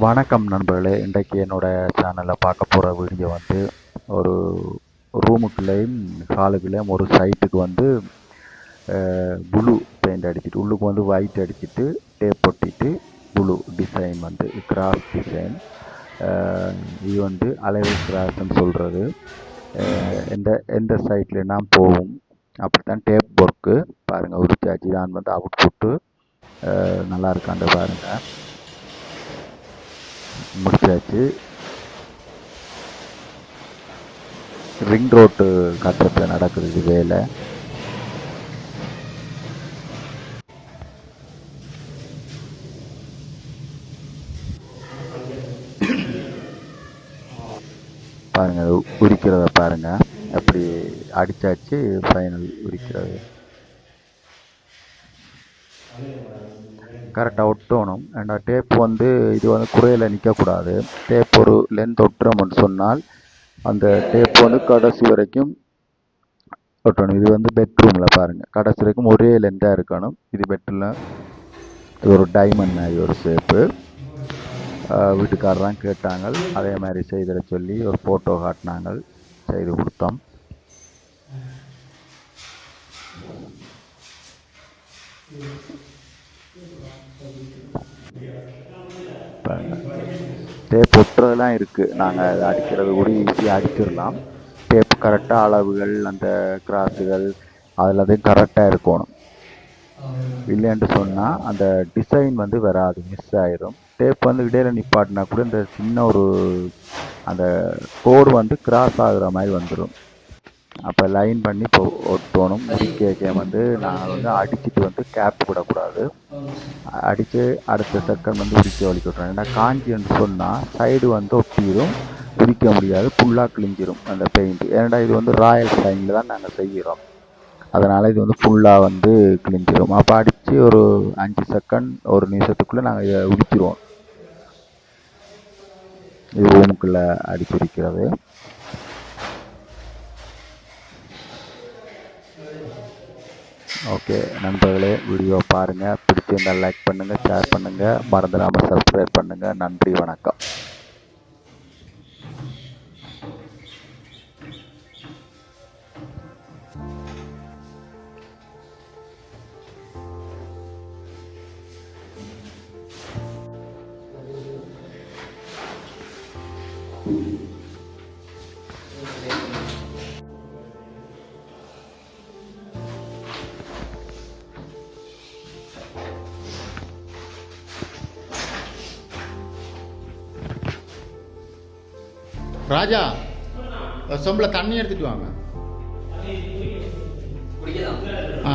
வணக்கம் நண்பர்களே. இன்றைக்கு என்னோடய சேனலில் பார்க்க போகிற வீடியோ வந்து ஒரு ரூமுக்குள்ளேயும் ஹாலுக்குள்ளேயும் ஒரு சைட்டுக்கு வந்து ப்ளூ பெயிண்ட் அடிச்சுட்டு உள்ளுக்கு வந்து ஒயிட் அடிச்சுட்டு டேப் ஒட்டிட்டு ப்ளூ டிசைன் வந்து கிராஸ் டிசைன். இது வந்து அலைவல் கிராஸ்ன்னு சொல்கிறது. எந்த சைட்லனா போகும் அப்படித்தான் டேப் ஒர்க்கு பாருங்கள். உரிச்சாச்சு தான் வந்து அவுட்புட்டு நல்லா இருக்காண்டு பாருங்கள். முடிச்சாச்சு. ரிங் ரோட்டு கட்டுறதுல நடக்குது இது வேலை. பாருங்க உரிக்கிறத பாருங்க, அப்படி அடிச்சாச்சு. ஃபைனல் உரிக்கிறது கரெக்டாக ஒட்டணும். ஏன்னா டேப் வந்து இது வந்து குறையில் நிற்கக்கூடாது. டேப் ஒரு லென்த் ஒட்டுறோம்னு சொன்னால் அந்த டேப் வந்து கடைசி வரைக்கும் ஒட்டணும். இது வந்து பெட்ரூமில் பாருங்கள், கடைசி வரைக்கும் ஒரே லென்த்தாக இருக்கணும். இது பெட்ரூமில் இது ஒரு டைமண்ட் மாதிரி ஒரு ஷேப்பு. வீட்டுக்காரர் தான் கேட்டாங்க, அதே மாதிரி செய்திட சொல்லி ஒரு ஃபோட்டோ காட்டினாங்க, செய்து கொடுத்தோம். டேப் ஒட்டுறதுலாம் இருக்குது. நாங்கள் அதை அடிக்கிறது கூட ஈஸியாக அடிச்சிடலாம். டேப் கரெக்டாக அளவுகள் அந்த கிராஸுகள் அதில் கரெக்டாக இருக்கணும். இல்லைன்னு சொன்னால் அந்த டிசைன் வந்து வராது, மிஸ் ஆயிரும். டேப் வந்து இடையில நிப்பாட்டினா கூட இந்த சின்ன ஒரு அந்த கோடு வந்து கிராஸ் ஆகுற மாதிரி வந்துடும். அப்போ லைன் பண்ணி இப்போ ஒட்டணும். முடிக்க வந்து நாங்கள் வந்து அடிச்சுட்டு வந்து கேப் விடக்கூடாது. அடித்து அடுத்த செகண்ட் வந்து உரிக்க வலிக்க விட்றோம். ஏன்னா காஞ்சின்னு சொன்னால் சைடு வந்து ஒட்டிடும், உரிக்க முடியாது, ஃபுல்லாக கிழிஞ்சிரும் அந்த பெயிண்ட். ஏன்னா இது வந்து ராயல் ஷைனில் தான் நாங்கள் செய்கிறோம், அதனால் இது வந்து ஃபுல்லாக வந்து கிழிஞ்சிரும். அப்போ அடித்து ஒரு 5 செகண்ட் ஒரு நிமிஷத்துக்குள்ளே நாங்கள் இதை உரிச்சிருவோம். இது ரூமுக்குள்ளே அடித்து உரிக்கிறது. ஓகே நண்பர்களே, வீடியோ பாருங்கள், பிடிச்சிருந்தால் லைக் பண்ணுங்கள், ஷேர் பண்ணுங்கள், மறந்துடாமல் சப்ஸ்கிரைப் பண்ணுங்கள். நன்றி, வணக்கம். ராஜா, சொம்பில் தண்ணி எடுத்துட்டு வாங்க. ஆ